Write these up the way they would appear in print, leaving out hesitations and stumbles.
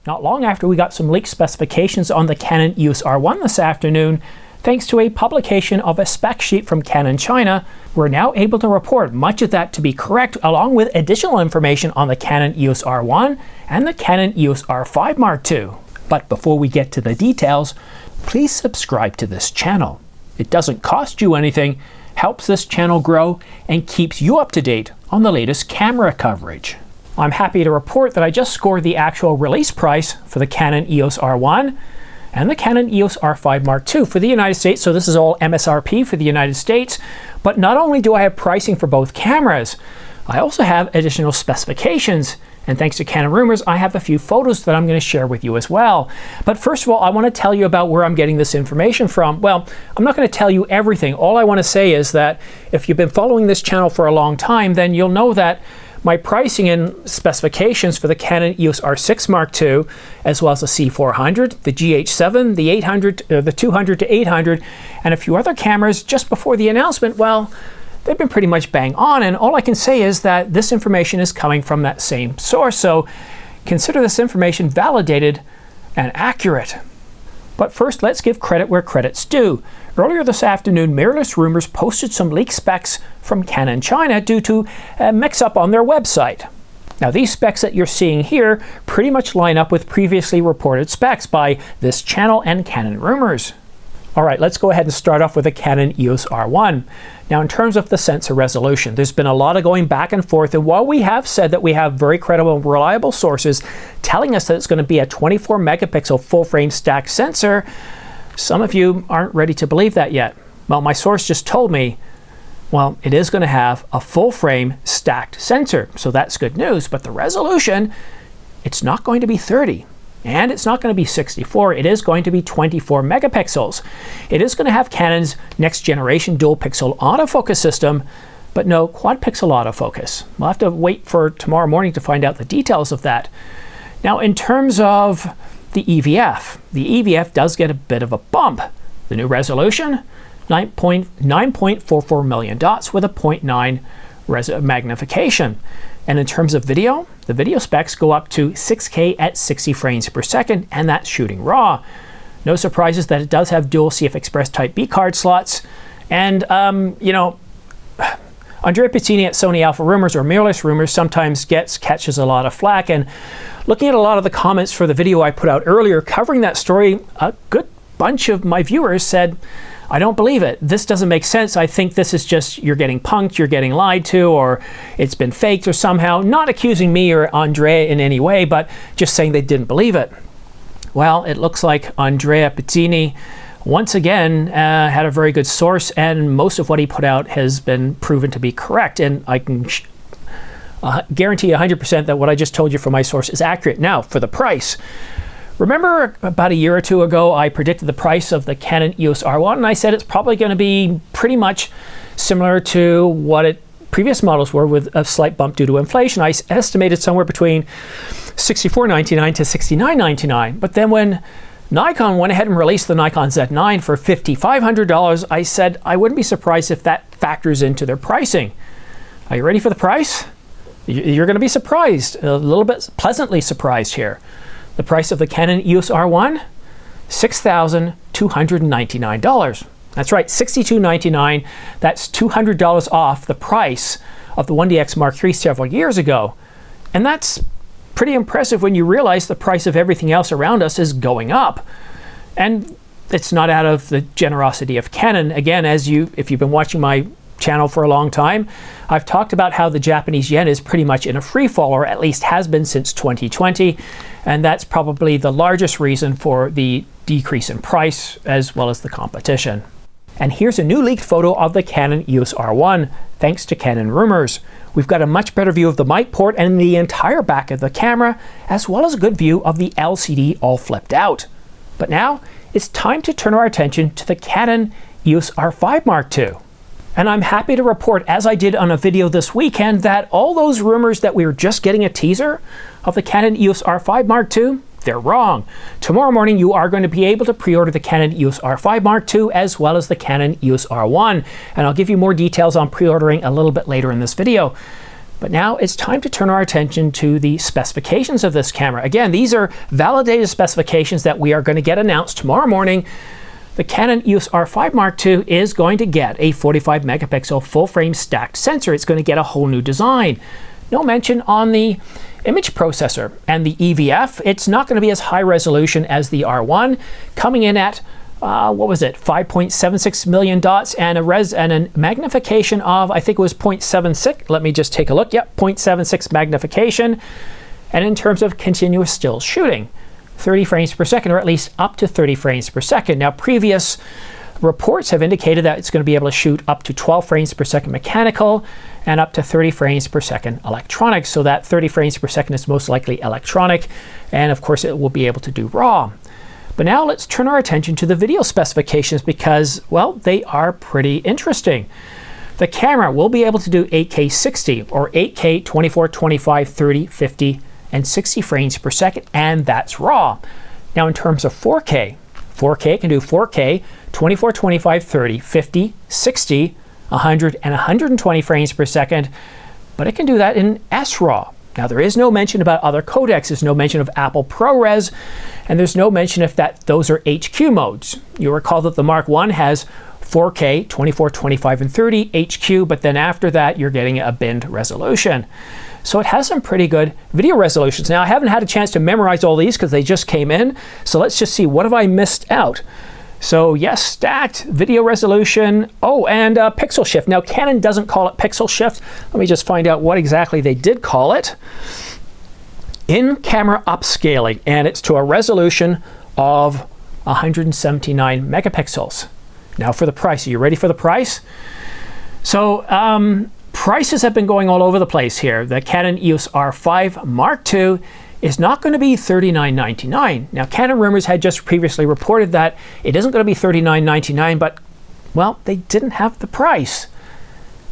Not long after we got some leaked specifications on the Canon EOS R1 this afternoon, thanks to a publication of a spec sheet from Canon China, we're now able to report much of that to be correct, along with additional information on the Canon EOS R1 and the Canon EOS R5 Mark II. But before we get to the details, please subscribe to this channel. It doesn't cost you anything, helps this channel grow, and keeps you up to date on the latest camera coverage. I'm happy to report that I just scored the actual release price for the Canon EOS R1 and the Canon EOS R5 Mark II for the United States, so this is all MSRP for the United States. But not only do I have pricing for both cameras, I also have additional specifications. And thanks to Canon Rumors, I have a few photos that I'm going to share with you as well. But first of all, I want to tell you about where I'm getting this information from. Well, I'm not going to tell you everything. All I want to say is that if you've been following this channel for a long time, then you'll know that my pricing and specifications for the Canon EOS R6 Mark II, as well as the C400, the GH7, the 800, the 200 to 800, and a few other cameras just before the announcement, well, they've been pretty much bang on, and all I can say is that this information is coming from that same source, so consider this information validated and accurate. But first, let's give credit where credit's due. Earlier this afternoon, Mirrorless Rumors posted some leaked specs from Canon China due to a mix-up on their website. Now, these specs that you're seeing here pretty much line up with previously reported specs by this channel and Canon Rumors. All right, let's go ahead and start off with the Canon EOS R1. Now, in terms of the sensor resolution, there's been a lot of going back and forth, and while we have said that we have very credible and reliable sources telling us that it's going to be a 24 megapixel full-frame stacked sensor, some of you aren't ready to believe that yet. Well, my source just told me, well, it is going to have a full-frame stacked sensor, so that's good news, but the resolution, it's not going to be 30. And it's not going to be 64, it is going to be 24 megapixels. It is going to have Canon's next generation dual pixel autofocus system, but no quad pixel autofocus. We'll have to wait for tomorrow morning to find out the details of that. Now, in terms of the EVF does get a bit of a bump. The new resolution, 9.44 million dots with a 0.9 magnification. And in terms of video, the video specs go up to 6K at 60 frames per second, and that's shooting RAW. No surprises that it does have dual CF Express Type B card slots. And, you know, Andrea Pizzini at Sony Alpha Rumors, or Mirrorless Rumors, sometimes catches a lot of flack. And looking at a lot of the comments for the video I put out earlier covering that story, a good bunch of my viewers said, I don't believe it. This doesn't make sense. I think this is just, you're getting punked, you're getting lied to, or it's been faked or somehow. Not accusing me or Andrea in any way, but just saying they didn't believe it. Well, it looks like Andrea Pizzini once again had a very good source, and most of what he put out has been proven to be correct. And I can guarantee 100% that what I just told you from my source is accurate. Now, for the price. Remember about a year or two ago, I predicted the price of the Canon EOS R1, and I said it's probably going to be pretty much similar to what previous models were, with a slight bump due to inflation. I estimated somewhere between $64.99 to $69.99. But then when Nikon went ahead and released the Nikon Z9 for $5,500, I said I wouldn't be surprised if that factors into their pricing. Are you ready for the price? You're going to be surprised, a little bit pleasantly surprised here. The price of the Canon EOS R1, $6,299. That's right, $62.99. That's $200 off the price of the 1DX Mark III several years ago. And that's pretty impressive when you realize the price of everything else around us is going up. And it's not out of the generosity of Canon. Again, if you've been watching my channel for a long time, I've talked about how the Japanese yen is pretty much in a free fall, or at least has been since 2020, and that's probably the largest reason for the decrease in price as well as the competition. And here's a new leaked photo of the Canon EOS R1, thanks to Canon Rumors. We've got a much better view of the mic port and the entire back of the camera, as well as a good view of the LCD all flipped out. But now, it's time to turn our attention to the Canon EOS R5 Mark II. And I'm happy to report, as I did on a video this weekend, that all those rumors that we were just getting a teaser of the Canon EOS R5 Mark II, they're wrong. Tomorrow morning, you are going to be able to pre-order the Canon EOS R5 Mark II as well as the Canon EOS R1. And I'll give you more details on pre-ordering a little bit later in this video. But now it's time to turn our attention to the specifications of this camera. Again, these are validated specifications that we are going to get announced tomorrow morning. The Canon EOS R5 Mark II is going to get a 45 megapixel full frame stacked sensor. It's going to get a whole new design. No mention on the image processor and the EVF. It's not going to be as high resolution as the R1, coming in at 5.76 million dots and a magnification of, I think it was 0.76. Let me just take a look. Yep, 0.76 magnification. And in terms of continuous still shooting, 30 frames per second, or at least up to 30 frames per second. Now, previous reports have indicated that it's going to be able to shoot up to 12 frames per second mechanical and up to 30 frames per second electronic. So that 30 frames per second is most likely electronic, and of course it will be able to do RAW. But now let's turn our attention to the video specifications because, well, they are pretty interesting. The camera will be able to do 8K 60 or 8K 24, 25, 30, 50, and 60 frames per second, and that's RAW. Now in terms of 4K, it can do 4K, 24, 25, 30, 50, 60, 100, and 120 frames per second, but it can do that in SRAW. Now there is no mention about other codecs, there's no mention of Apple ProRes, and there's no mention if those are HQ modes. You'll recall that the Mark I has 4K, 24, 25, and 30 HQ, but then after that you're getting a binned resolution. So it has some pretty good video resolutions. Now I haven't had a chance to memorize all these because they just came in, so let's just see, what have I missed out? So yes, stacked video resolution. Oh, and pixel shift. Now Canon doesn't call it pixel shift. Let me just find out what exactly they did call it. In-camera upscaling, and it's to a resolution of 179 megapixels. Now for the price, are you ready for the price? So prices have been going all over the place here. The Canon EOS R5 Mark II is not going to be $39.99. Now, Canon Rumors had just previously reported that it isn't going to be $39.99, but, well, they didn't have the price.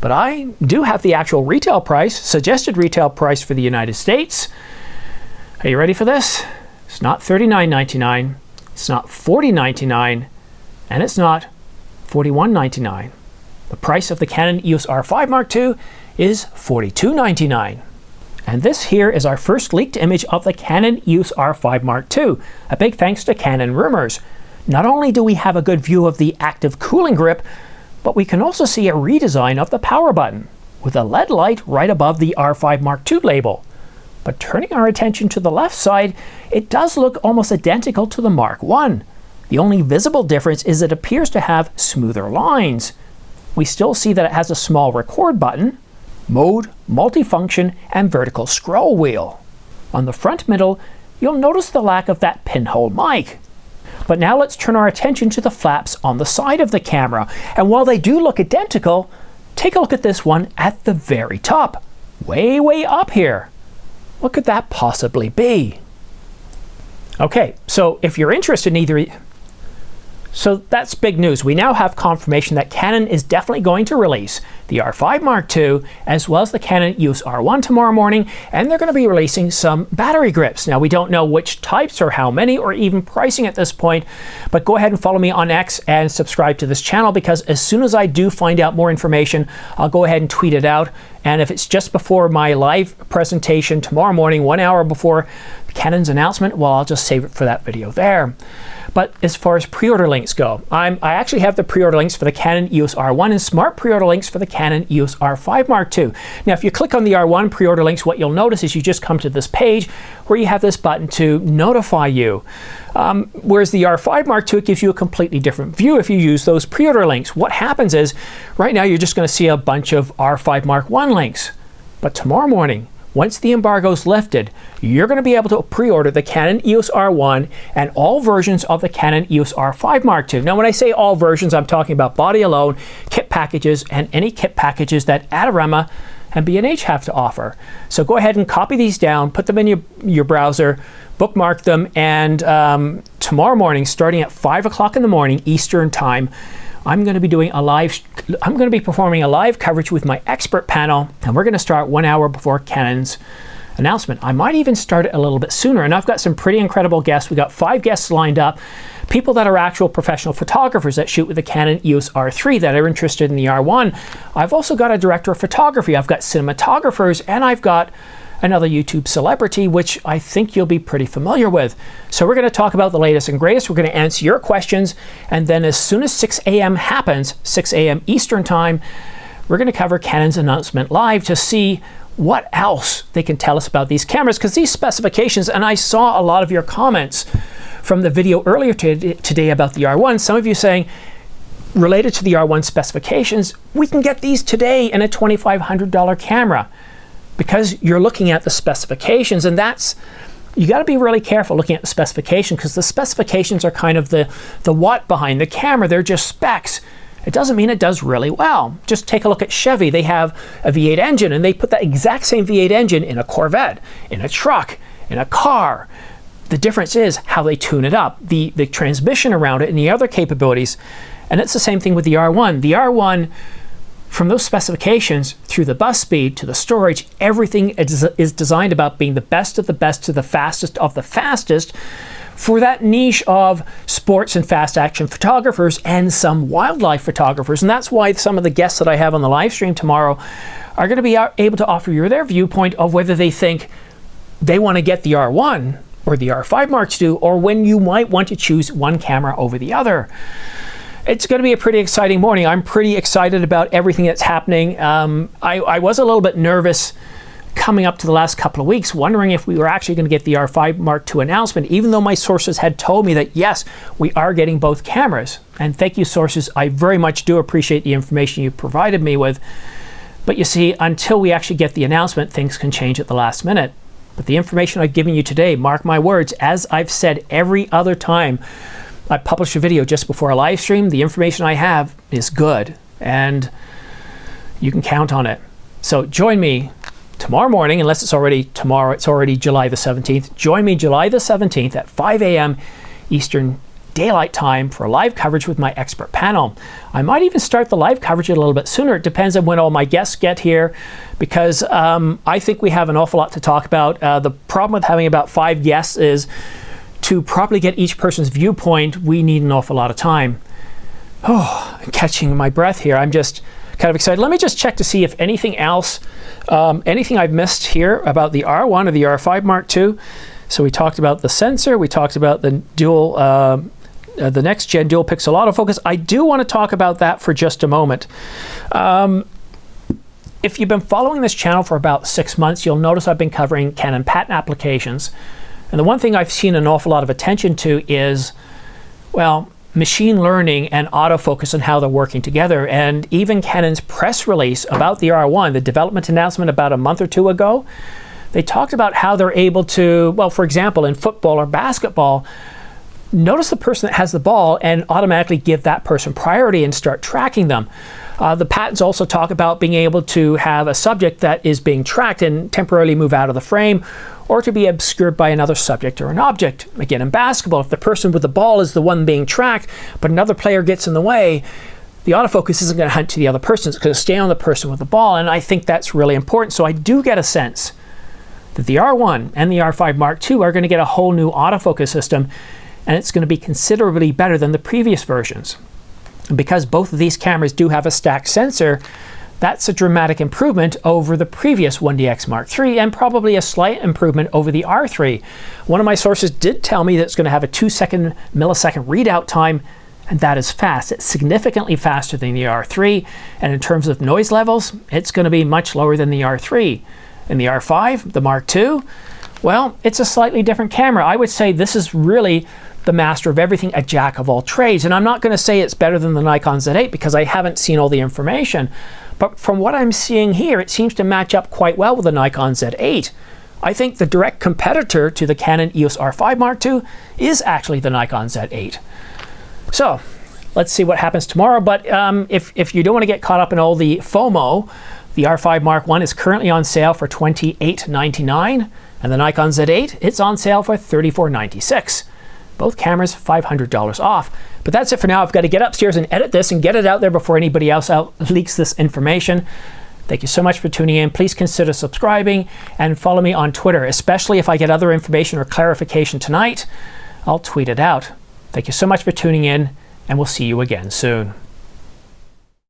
But I do have the actual retail price, suggested retail price for the United States. Are you ready for this? It's not $39.99, it's not $40.99, and it's not $41.99. The price of the Canon EOS R5 Mark II is $42.99. And this here is our first leaked image of the Canon EOS R5 Mark II. A big thanks to Canon Rumors. Not only do we have a good view of the active cooling grip, but we can also see a redesign of the power button with a LED light right above the R5 Mark II label. But turning our attention to the left side, it does look almost identical to the Mark I. The only visible difference is it appears to have smoother lines. We still see that it has a small record button, mode, multifunction, and vertical scroll wheel. On the front middle, you'll notice the lack of that pinhole mic. But now let's turn our attention to the flaps on the side of the camera. And while they do look identical, take a look at this one at the very top. Way, way up here. What could that possibly be? Okay, so if you're interested in either... So that's big news. We now have confirmation that Canon is definitely going to release the R5 Mark II as well as the Canon EOS R1 tomorrow morning, and they're going to be releasing some battery grips. Now we don't know which types or how many or even pricing at this point, but go ahead and follow me on X and subscribe to this channel because as soon as I do find out more information, I'll go ahead and tweet it out. And if it's just before my live presentation tomorrow morning, 1 hour before Canon's announcement, well, I'll just save it for that video there. But as far as pre-order links go, I actually have the pre-order links for the Canon EOS R1 and smart pre-order links for the Canon EOS R5 Mark II. Now, if you click on the R1 pre-order links, what you'll notice is you just come to this page where you have this button to notify you. Whereas the R5 Mark II, it gives you a completely different view if you use those pre-order links. What happens is, right now you're just going to see a bunch of R5 Mark I links. But tomorrow morning, once the embargo is lifted, you're going to be able to pre-order the Canon EOS R1 and all versions of the Canon EOS R5 Mark II. Now, when I say all versions, I'm talking about body alone, kit packages, and any kit packages that Adorama and B&H have to offer. So go ahead and copy these down, put them in your browser, bookmark them, and tomorrow morning, starting at 5 o'clock in the morning Eastern Time, I'm going to be performing a live coverage with my expert panel, and we're going to start 1 hour before Canon's announcement. I might even start it a little bit sooner, and I've got some pretty incredible guests. We got 5 guests lined up, people that are actual professional photographers that shoot with the Canon EOS R3 that are interested in the R1. I've also got a director of photography, I've got cinematographers, and I've got another YouTube celebrity, which I think you'll be pretty familiar with. So we're going to talk about the latest and greatest. We're going to answer your questions, and then as soon as 6 a.m. happens, 6 a.m. Eastern time, we're going to cover Canon's announcement live to see what else they can tell us about these cameras, because these specifications, and I saw a lot of your comments from the video earlier today about the R1, some of you saying, related to the R1 specifications, we can get these today in a $2,500 camera, because you're looking at the specifications, and that's, you got to be really careful looking at the specification, because the specifications are kind of the what behind the camera. They're just specs. It doesn't mean it does really well. Just take a look at Chevy. They have a V8 engine, and they put that exact same V8 engine in a Corvette, in a truck, in a car. The difference is how they tune it up, the transmission around it, and the other capabilities. And it's the same thing with the R1. The R1, from those specifications through the bus speed to the storage, everything is designed about being the best of the best to the fastest of the fastest for that niche of sports and fast action photographers and some wildlife photographers. And that's why some of the guests that I have on the live stream tomorrow are going to be able to offer you their viewpoint of whether they think they want to get the R1 or the R5 Mark II, or when you might want to choose one camera over the other. It's going to be a pretty exciting morning. I'm pretty excited about everything that's happening. I was a little bit nervous coming up to the last couple of weeks, wondering if we were actually going to get the R5 Mark II announcement, even though my sources had told me that yes, we are getting both cameras. And thank you, sources. I very much do appreciate the information you provided me with. But you see, until we actually get the announcement, things can change at the last minute. But the information I've given you today, mark my words, as I've said every other time I publish a video just before a live stream, the information I have is good, and you can count on it. So join me tomorrow morning, unless it's already tomorrow, it's already July the 17th. Join me July the 17th at 5 a.m. Eastern Daylight Time for live coverage with my expert panel. I might even start the live coverage a little bit sooner. It depends on when all my guests get here, because I think we have an awful lot to talk about. The problem with having about 5 guests is to properly get each person's viewpoint, we need an awful lot of time. Oh, I'm catching my breath here. I'm just kind of excited. Let me just check to see if anything else, anything I've missed here about the R1 or the R5 Mark II. So we talked about the sensor, we talked about the dual, the next gen dual pixel autofocus. I do want to talk about that for just a moment. If you've been following this channel for about 6 months, you'll notice I've been covering Canon patent applications. And the one thing I've seen an awful lot of attention to is, well, machine learning and autofocus and how they're working together. And even Canon's press release about the R1, the development announcement about a month or two ago, they talked about how they're able to, well, for example, in football or basketball, notice the person that has the ball and automatically give that person priority and start tracking them. The patents also talk about being able to have a subject that is being tracked and temporarily move out of the frame, or to be obscured by another subject or an object. Again, in basketball, if the person with the ball is the one being tracked, but another player gets in the way, the autofocus isn't going to hunt to the other person. It's going to stay on the person with the ball, and I think that's really important. So I do get a sense that the R1 and the R5 Mark II are going to get a whole new autofocus system, and it's going to be considerably better than the previous versions. And because both of these cameras do have a stacked sensor, that's a dramatic improvement over the previous 1DX Mark III, and probably a slight improvement over the R3. One of my sources did tell me that it's going to have a 2 millisecond readout time, and that is fast. It's significantly faster than the R3, and in terms of noise levels, it's going to be much lower than the R3. And the R5, the Mark II, well, it's a slightly different camera. I would say this is really the master of everything, a jack of all trades. And I'm not going to say it's better than the Nikon Z8 because I haven't seen all the information. But from what I'm seeing here, it seems to match up quite well with the Nikon Z8. I think the direct competitor to the Canon EOS R5 Mark II is actually the Nikon Z8. So let's see what happens tomorrow. But if you don't want to get caught up in all the FOMO, the R5 Mark I is currently on sale for $28.99, and the Nikon Z8, it's on sale for $34.96. Both cameras $500 off. But that's it for now. I've got to get upstairs and edit this and get it out there before anybody else leaks this information. Thank you so much for tuning in. Please consider subscribing and follow me on Twitter, especially if I get other information or clarification tonight. I'll tweet it out. Thank you so much for tuning in, and we'll see you again soon.